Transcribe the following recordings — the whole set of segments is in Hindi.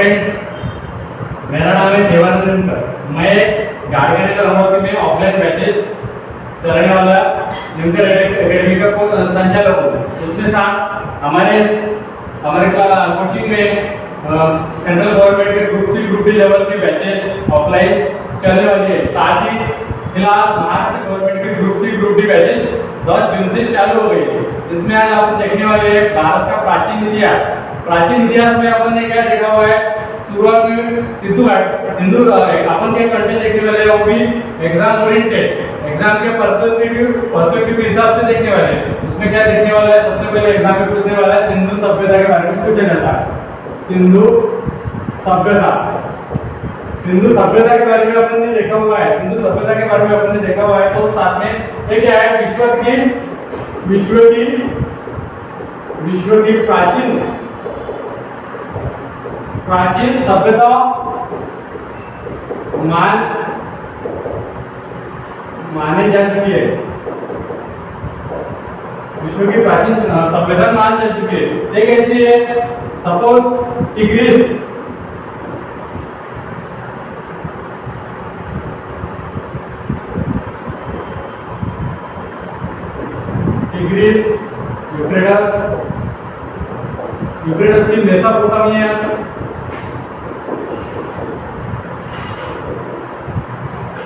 फ्रेंड्स, मेरा नाम है देवानंद। मैं गाड़गणित अमरावती में ऑफलाइन बैचेस चलाने वाला लिमकर एकेडमी का संचालक हूँ। उसके साथ हमारे कोचिंग में सेंट्रल गवर्नमेंट के group C group D level के बैचेस ऑफलाइन चलने वाली है। साथ ही फिलहाल महाराष्ट्र गवर्नमेंट के group C group D batches 10 June से चालू हो गई। इसमें आज आप देखने वाले हैं भारत का प्राचीन इतिहास। प्राचीन इतिहास में अपन ने क्या देखा हुआ है, शुरुआत में सिंधु अपन के कंटेंट देखने वाले हैं, वो भी एग्जाम ओरिएंटेड, एग्जाम के पर्सपेक्टिव के हिसाब से देखने वाले हैं। उसमें क्या देखने वाला है, सबसे पहले एग्जाम में पूछने वाला है सिंधु सभ्यता के बारे में पूछा जाता है। सिंधु सभ्यता के बारे में अपन ने देखा हुआ है। सिंधु सभ्यता के बारे में अपन ने देखा हुआ है। तो साथ में ये क्या है, विश्व की प्राचीन सभ्यता माने जा चुकी है। विश्व की प्राचीन सभ्यता मान जा चुकी है। एक ऐसी है, सपोज टिग्रिस, यूफ्रेटस की मेसोपोटामिया,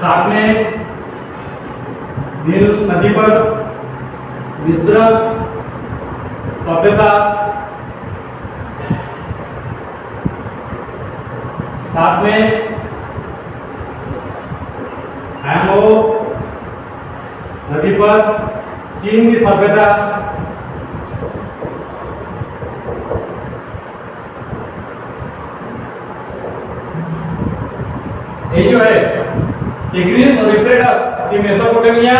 साथ में नील नदी पर मिस्र सभ्यता, साथ में हैमो नदी पर चीन की सभ्यता, ये जो है टिग्रिस और यूफ्रेटस की मेसोपोटामिया,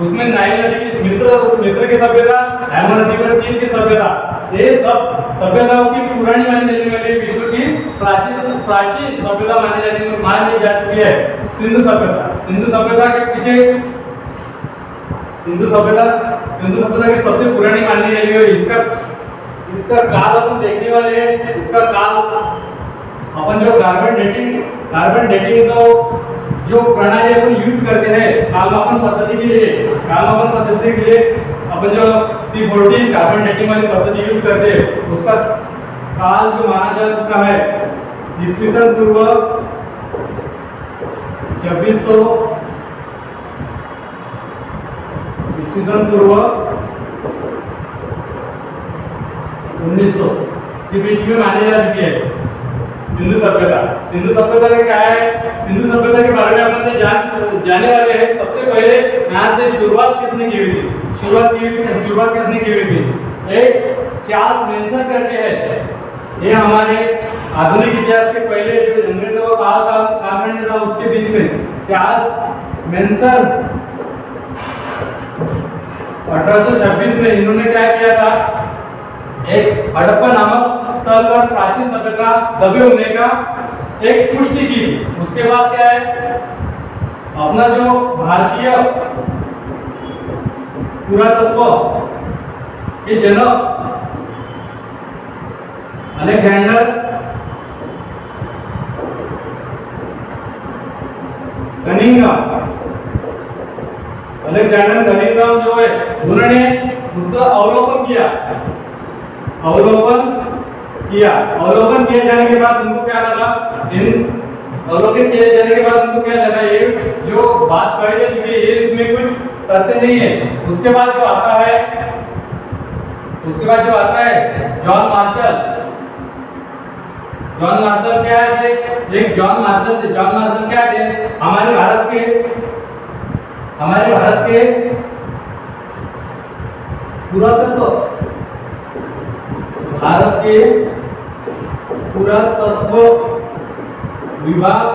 उसमें नाइल नदी की मिस्र की सभ्यता, हैमो नदी पर चीन की सभ्यता, ये सब सभ्यताओं की पुरानी मानी जाने वाली विश्व की प्राचीन सभ्यता मानी जा चुकी है सिंधु सभ्यता के पीछे सिंधु सभ्यता की सबसे पुरानी मानी जाने वाली इसका काल अपन देखने वाले हैं। इसका काल अपन जो कार्बन डेटिंग का जो प्रणाली अपन यूज करते हैं कालमापन पद्धति के लिए अपन जो C40 कार्बन डेटिंग वाली पद्धति यूज करते हैं, उसका काल जो माना जा चुका है ईस्वीसन पूर्व 2600 ईस्वीसन पूर्व 1900 के बीच में मानी जा चुकी है सिंधु सभ्यता का क्या है, सिंधु सभ्यता के बारे में अपन जाने वाले हैं। सबसे पहले यहाँ से शुरुआत किसने की हुई थी? एक चार्ल्स मेंसन करके है। ये हमारे आधुनिक इतिहास के पहले जो अंग्रेजों का कालखंड था उसके बीच में चार्ल्स मेंसन 1826 में इन्होंने क्या किया था, एक हड़प्पा नामक स्थल पर प्राचीन सभ्यता दबे होने का एक पुष्टि की। उसके बाद क्या है, अपना जो भारतीय पुरातत्व के जनक अलेक्जेंडर कनिंघम जो है, उन्होंने उसका अवलोकन किया जाने के बाद उनको क्या लगा, ये जो बात कही जा चुकी है ये इसमें कुछ तथ्य नहीं है। उसके बाद जो आता है जॉन मार्शल क्या है, एक जॉन मार्शल क्या है, हमारे भारत के पुरातत्व विभाग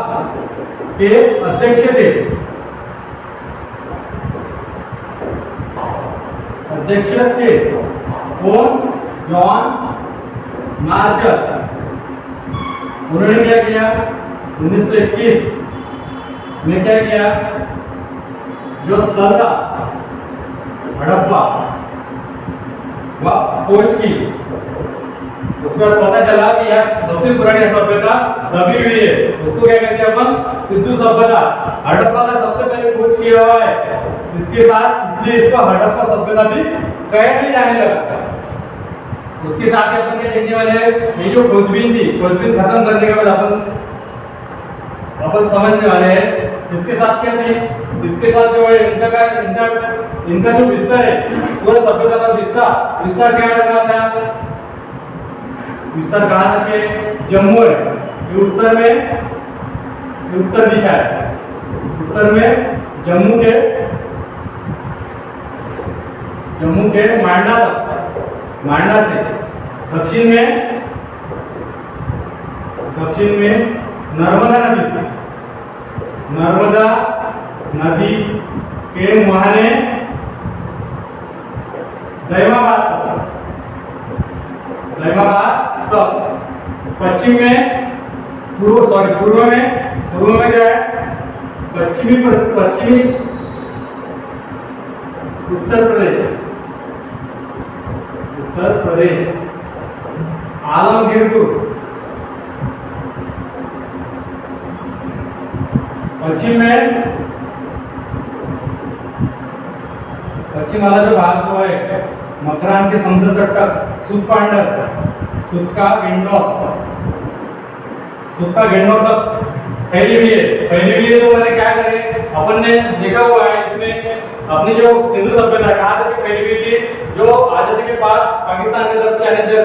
के अध्यक्ष थे। कौन? John Marshall. उन्होंने क्या किया, 1921 में क्या किया, जो स्थल था हड़प्पा वह खोज की उसके बाद पता चला कि यह सबसे पुरानी सभ्यता दबी हुई है, उसको क्या कहते हैं अपन, सिंधु सभ्यता। हड़प्पा का सबसे पहले खोज किया हुआ है इसके साथ, इसलिए इसको हड़प्पा सभ्यता भी कहा भी जाने लगा। उसके साथ ही अपन क्या देखने वाले हैं, ये जो खोजबीन थी, खोजबीन खत्म करने के बाद अपन समझने वाले हैं इसके साथ क्या थी। इसके साथ जो है इनका जो विस्तार है, पूरा सभ्यता का विस्तार क्या रहा था, विस्तार कहाँ तक है, जम्मू है, ये उत्तर में, ये उत्तर दिशा है, उत्तर में जम्मू के मांडा तक, मांडा से दक्षिण में नर्मदा नदी के मुहाने दैमाबाद तक, पश्चिम में पूर्व में क्या है, पश्चिमी उत्तर प्रदेश आलमगीरपुर, पश्चिम वाला जो भाग जो है मकरान के समुद्र तट तक, सुत का गेंडोर तक फैली हुई है। तो मैंने क्या करे, अपन ने देखा हुआ है इसमें अपनी जो सिंधु सभ्यता कहाँ तक फैली हुई थी, जो आजादी के बाद पाकिस्तान की तरफ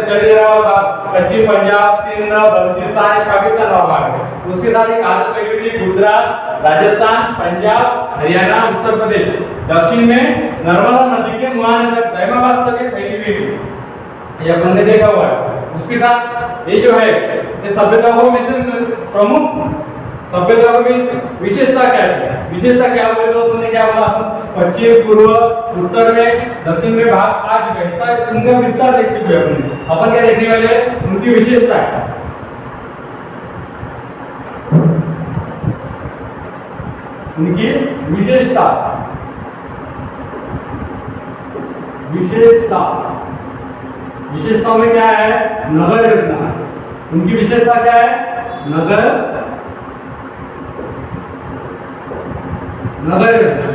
चले रहा होगा, पश्चिम पंजाब, सिंध, बलूचिस्तान, पाकिस्तान वाला भाग, उसके साथ एक आदत फैली हुई थी गुजरात, राजस्थान, पंजाब, हरियाणा, उत्तर प्रदेश, दक्षिण में नर्मदा नदी के मुहाने तक, दैमाबाद तक फैली हुई थी, ये अपन ने देखा हुआ है। उसके साथ ये जो है, ये सभ्यताओं में से प्रमुख सभ्यताओं की विशेषता क्या है, विशेषता क्या बोले तो तुमने क्या बोला, पश्चिम, पूर्व, उत्तर में, दक्षिण में भाग आ चुके हैं, उनका विस्तार देख चुके हैं। अपन क्या देखने वाले हैं, उनकी विशेषता है, उनकी विशेषताओं में क्या है, नगर योजना, उनकी विशेषता क्या है, नगर योजना,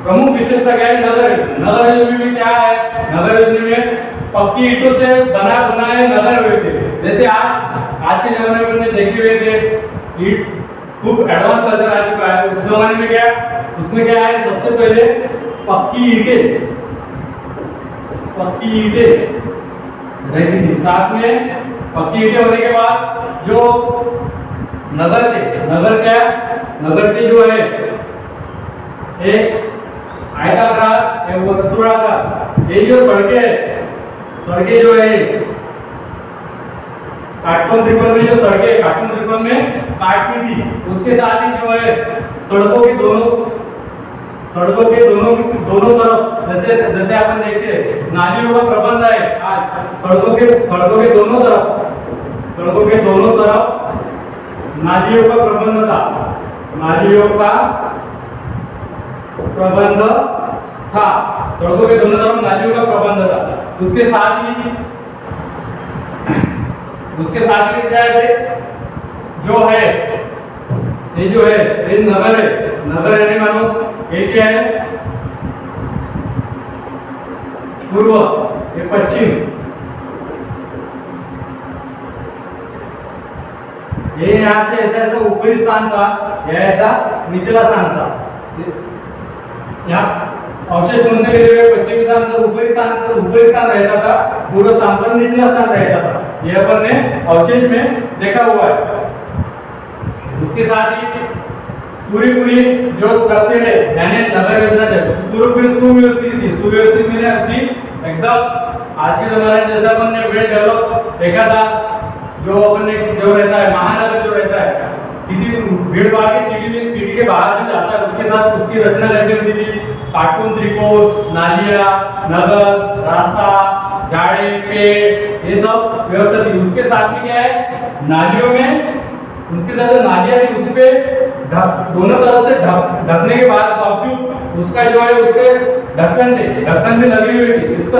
प्रमुख विशेषता क्या है, नगर योजना में क्या है, नगर योजना में पक्की ईंटों से बनाए नगर हुए थे। जैसे आज के जमाने में हमने देखे हुए थे ईंट खूब एडवांस कल्चर आ चुका है, उस जमाने में क्या, उसमें क्या है, सबसे पहले पक्की ईंटें रहती थी, साथ में पक्की ईंटें होने के बाद जो नगर के जो है एक आयताकार, एक वर्तुलाकार, ये जो सड़कें जो है काटकोन त्रिकोण में काटती थी। उसके साथ ही जो है सड़कों के दोनों तरफ, जैसे अपन देखते हैं नालियों का प्रबंध है, आज सड़कों के दोनों तरफ नालियों का प्रबंध था, सड़कों के दोनों तरफ नालियों का प्रबंध था। उसके साथ ही क्या है, ये नगर है, मानो ये क्या है, पूर्व, ये पश्चिम, ये यहाँ से ऐसा ऊपरी स्थान था, यह ऐसा निचला स्थान था। यहाँ अवशेष कौन से मिले हुए, पश्चिमी स्थान पर ऊपरी स्थान रहता था, पूर्व स्थान पर निचला स्थान रहता था, यह अपन ने अवशेष में देखा हुआ है। उसके साथ ही पूरी जो स्ट्रक्चर है, यानी नगर योजना पूरी सुव्यवस्थित मैंने अपनी एकदम आज के जमाने जैसे अपन ने वेल डेवलप देखा था, जो अपन ने जो रहता है महानगर जो रहता है, कितनी भीड़ भाड़ की सिटी के बाहर जो जाता है, उसके साथ उसकी रचना कैसे होती थी, काटकोन त्रिकोण, नालियां, नगर, रास्ता, झाड़े, पेड़, ये सब व्यवस्था थी। उसके साथ में क्या है, नालियों में उसके साथ जो नालियां थी उस पे दोनों तरफ से ढकने के बाद बावजूद उसका जो है उसके ढक्कन थे, ढक्कन भी लगी हुई थी। इसका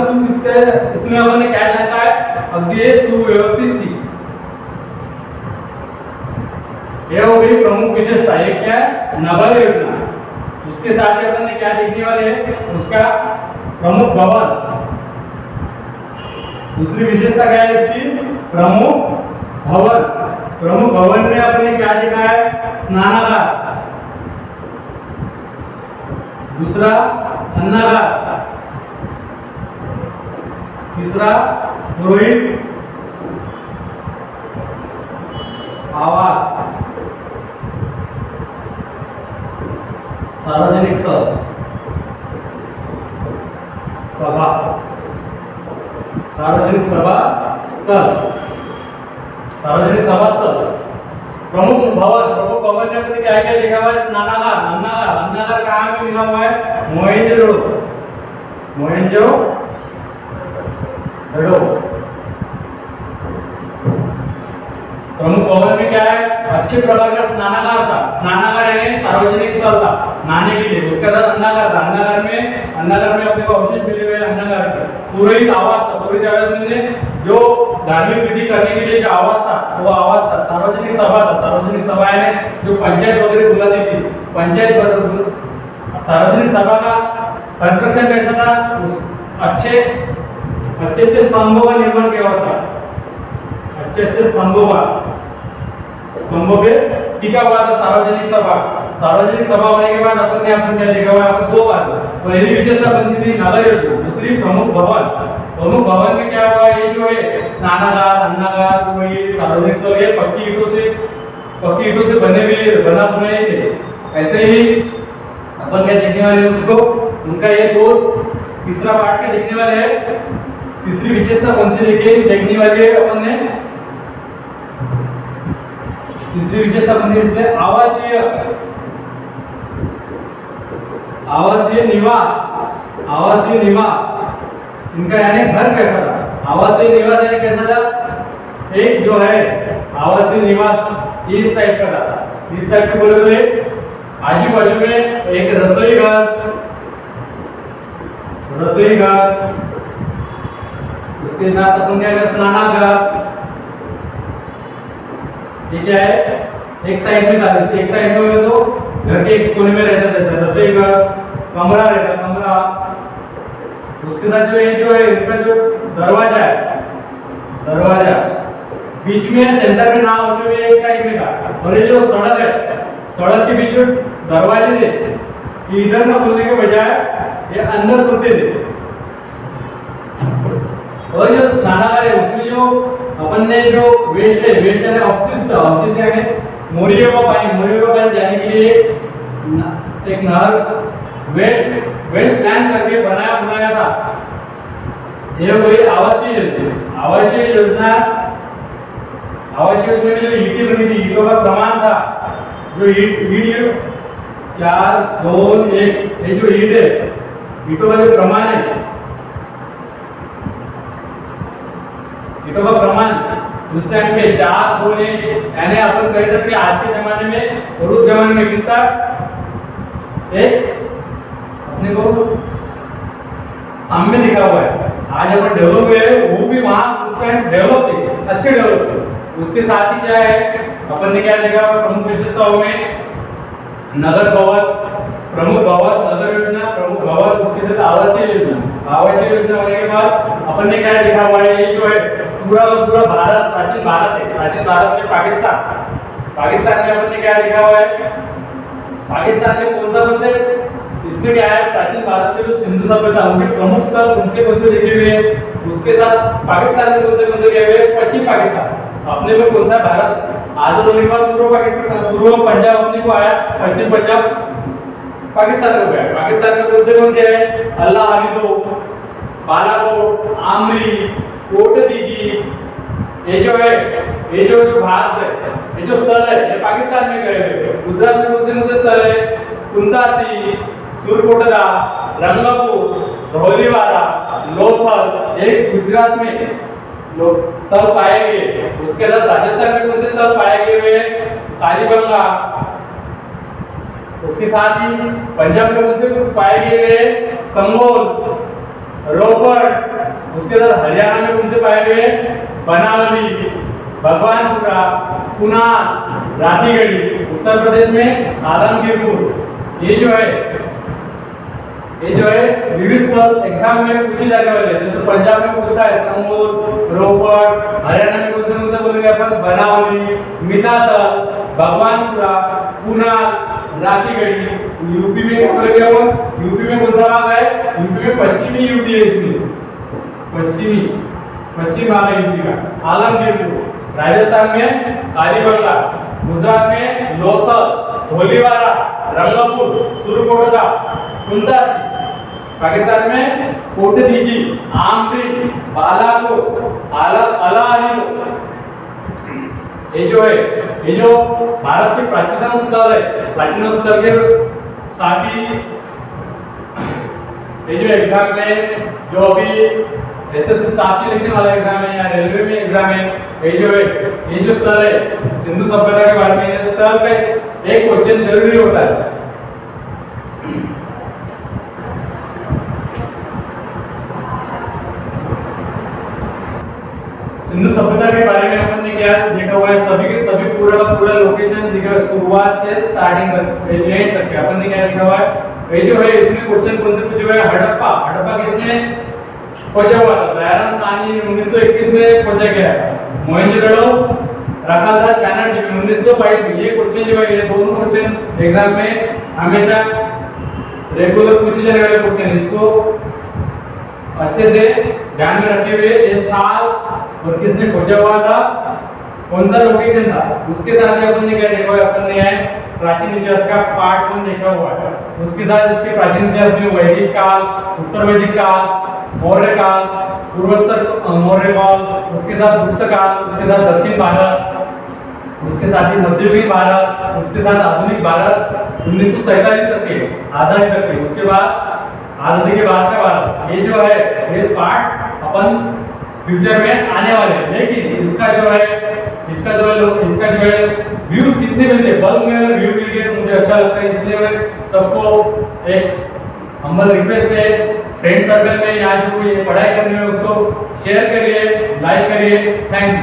इसमें अपन ने क्या जाना है, अब ये सुव्यवस्थित थी। ये हो गई प्रमुख विशेषता। ये क्या है, नगर योजना। उसके साथ ही अपन ने क्या देखने वाले हैं, उसका प्रमुख भवन। दूसरी विशेषता क्या है इसकी, प्रमुख भवन। प्रमुख भवन में अपन ने क्या देखा है, स्नानागार। दूसरा अन्नागार। तीसरा पुरोहित आवास। सार्वजनिक स्थल, सभा, सार्वजनिक सभा स्थल, सार्वजनिक सभा स्थल। प्रमुख भवन, प्रमुख भवन में अपने क्या क्या लिखा हुआ है, स्नानागार, अन्नागार। अन्नागार कहाँ पे लिखा हुआ है, मोहनजोदड़ो, मोहनजोदड़ो। प्रमुख भवन में क्या है, अच्छे प्रकार का स्नानागार था। स्नानागार यानी सार्वजनिक स्थल था नहाने के लिए। उसके बाद अन्नागार था। अन्नागार में अपने को अवशेष मिले हुए अन्नागार के। पुरोहित आवास था। पुरोहित आवास में जो धार्मिक विधि करने के लिए जो आवास था, वो आवास था। सार्वजनिक सभा था। सार्वजनिक सभा यानी जो पंचायत वगैरह बुलाती थी, पंचायत। सार्वजनिक सभा का कंस्ट्रक्शन कैसा था, उस अच्छे स्तंभों का निर्माण किया हुआ था। अच्छे स्तंभों पे टिका हुआ था सार्वजनिक सभा। सार्वजनिक सभा होने के बाद अपन ने क्या देखा हुआ है, दो बार। पहली विशेषता बनती थी नगर योजना, दूसरी प्रमुख भवन। प्रमुख भवन में क्या हुआ, ये जो है स्नानागार, अन्नागार, पुरोहित, सार्वजनिक स्थल, ये पक्की ईंटों से बना बनाए थे। ऐसे ही अपन क्या देखने वाले उसको, उनका ये दो तीसरा पार्ट के देखने वाले हैं। तीसरी विशेषता कौन सी देखने वाली है अपन ने, तीसरी विशेषता कौन सी, इसमें आवासीय निवास। इनका यानी घर कैसा था, आवासीय निवास यानी कैसा था, एक जो है आवासीय निवास इस टाइप का था। इस टाइप के बोले तो आजू बाजू में एक रसोई घर, उसके साथ अपन क्या कर, स्नानागार। ये क्या है, एक साइड में था। एक साइड में तो घर के एक कोने में रहता था, रसोई घर, कमरा रहता, कमरा। उसके साथ जो है इनका जो दरवाजा है, दरवाजा बीच में सेंटर में ना होते हुए एक साइड में था। और ये जो सड़क है, सड़क के बीच जो दरवाजे थे, ये इधर ना खुलने के बजाय ये अंदर खुलते थे। और जो स्नानागार है उसमें जो अपन ने जो वेस्ट है अपशिष्ट यानी मोरियों का पानी जाने के लिए एक नहर वेल प्लान करके बनाया था। ये कोई आवासीय योजना में जो ईंटें बनी थी, ईंटों का प्रमाण था, जो ईंट 4 2 1, ये जो ईंट है, ईंटों का जो प्रमाण है, ईंटों का प्रमाण उस टाइम पे 4 2 1, यानी अपन कह सकते हैं आज के जमाने में और उस जमाने में कितना एक अपने को सामने दिखा हुआ है। आज अपन डेवलप हुए, वो भी वहां उस टाइम डेवलप थे, अच्छे डेवलप थे। उसके साथ ही क्या है, अपन ने क्या देखा, प्रमुख विशेषताओं में नगर भवन, प्रमुख भवन, नगर योजना, प्रमुख भवन, उसके साथ आवासीय योजना। आवासीय योजना होने के बाद अपन ने क्या देखा हुआ है, ये जो है पूरा भारत, प्राचीन भारत है। प्राचीन भारत में पाकिस्तान में अपन ने क्या देखा हुआ है, पाकिस्तान में कौन सा इसमें क्या है, प्राचीन भारत में जो सिंधु सभ्यता, उनके प्रमुख स्थल कौन से देखे हुए हैं। उसके साथ पाकिस्तान में कौन से गए हुए, पश्चिम पाकिस्तान। अपने में कौन सा भारत आजाद होने के बाद पूर्व पंजाब अपने को आया, पश्चिम पंजाब पाकिस्तान को गया। पाकिस्तान में कौन से है, अल्लाह हामिदो, बालाकोट, आमरी, कोटदीजी, ये जो है, ये जो भाग है, ये जो स्थल है, ये पाकिस्तान में गए हुए। गुजरात में कौन से स्थल है, कुंतासी, सुरकोटला, रंगपुर, धौलीवाला, लोथल, ये गुजरात में लोग स्थल पाए गए। उसके बाद राजस्थान में कौन से स्थल पाए गए हुए, कालीबंगा। उसके साथ ही पंजाब में कौन से पाए गए हुए, संगोल, रोपड़, उसके बाद हरियाणा में कौन से पाए गए? बनावली, भगवानपुरा, कुनाल, रानीगढ़ी। उत्तर प्रदेश में आलमगीरपुर। ये जो है विविध स्थल एग्जाम में पूछे जाने वाले, जैसे पंजाब में पूछता है संगोल, रोपड़, हरियाणा में कौन से बोलेंगे अपन? बनावली, मितातल, भगवानपुरा, कुनाल, रानीगढ़ी। यूपी में क्या बोलेंगे अपन? यूपी में कौन सा भाग है? यूपी में पश्चिमी यूपी है, इसमें पश्चिम भाग है यूपी का, आलमगीरपुर। राजस्थान में कालीबंगा, गुजरात में लोथल, धोलीवाला, रंगपुर, सुरकोटदा, कुंदासी। पाकिस्तान में कोटदीजी, आमरी, बालाकोट, अलाअली। ये जो भारत के प्राचीनतम स्थल है, प्राचीनतम स्थल के साथ ही ये जो एग्जाम में जो अभी एसएससी स्टाफ सिलेक्शन वाला एग्जाम है या रेलवे में एग्जाम है, ये जो स्थल है सिंधु सभ्यता के बारे में, ये स्थल पे एक क्वेश्चन जरूरी होता है। सिंधु सभ्यता के बारे में अपन ने क्या देखा हुआ है? सभी के सभी पूरा लोकेशन दिखा, शुरुआत से स्टार्टिंग तक एंड तक अपन ने क्या देखा हुआ है? ये जो है इसमें क्वेश्चन कौन से पूछे हुए हैं? हड़प्पा किसने खोजा हुआ था? दयाराम साहनी ने 1921 में खोजा गया। मोहनजोदड़ो राखालदास बैनर्जी ने 1922 में। ये क्वेश्चन जो है, ये दोनों क्वेश्चन एग्जाम में हमेशा रेगुलर पूछे जाने वाले क्वेश्चन, इसको अच्छे से ध्यान में रखते हुए ये साल और किसने खोजा हुआ था, कौन सा लोकेशन था, उसके साथ ही अपन ने क्या देखा है? अपन ने प्राचीन इतिहास का पार्ट 1 देखा हुआ है। उसके साथ इसके प्राचीन इतिहास में वैदिक काल, उत्तर वैदिक काल, मौर्य काल, पूर्वोत्तर मौर्य काल, उसके साथ गुप्त काल, उसके साथ दक्षिण भारत, उसके साथ ही मध्ययुगीन भारत, उसके साथ आधुनिक भारत 1947 तक के, आजादी तक के। उसके बाद आजादी के बाद का भारत। ये जो है ये पार्ट्स अपन फ्यूचर में आने वाले हैं, लेकिन इसका जो है व्यूज कितने मिलते हैं? बल्क में अगर व्यू मिल गए तो मुझे अच्छा लगता है, इसलिए मैं सबको एक हम्बल रिक्वेस्ट है, फ्रेंड सर्कल में या जो कोई पढ़ाई करने में उसको शेयर करिए, लाइक करिए। Thank you.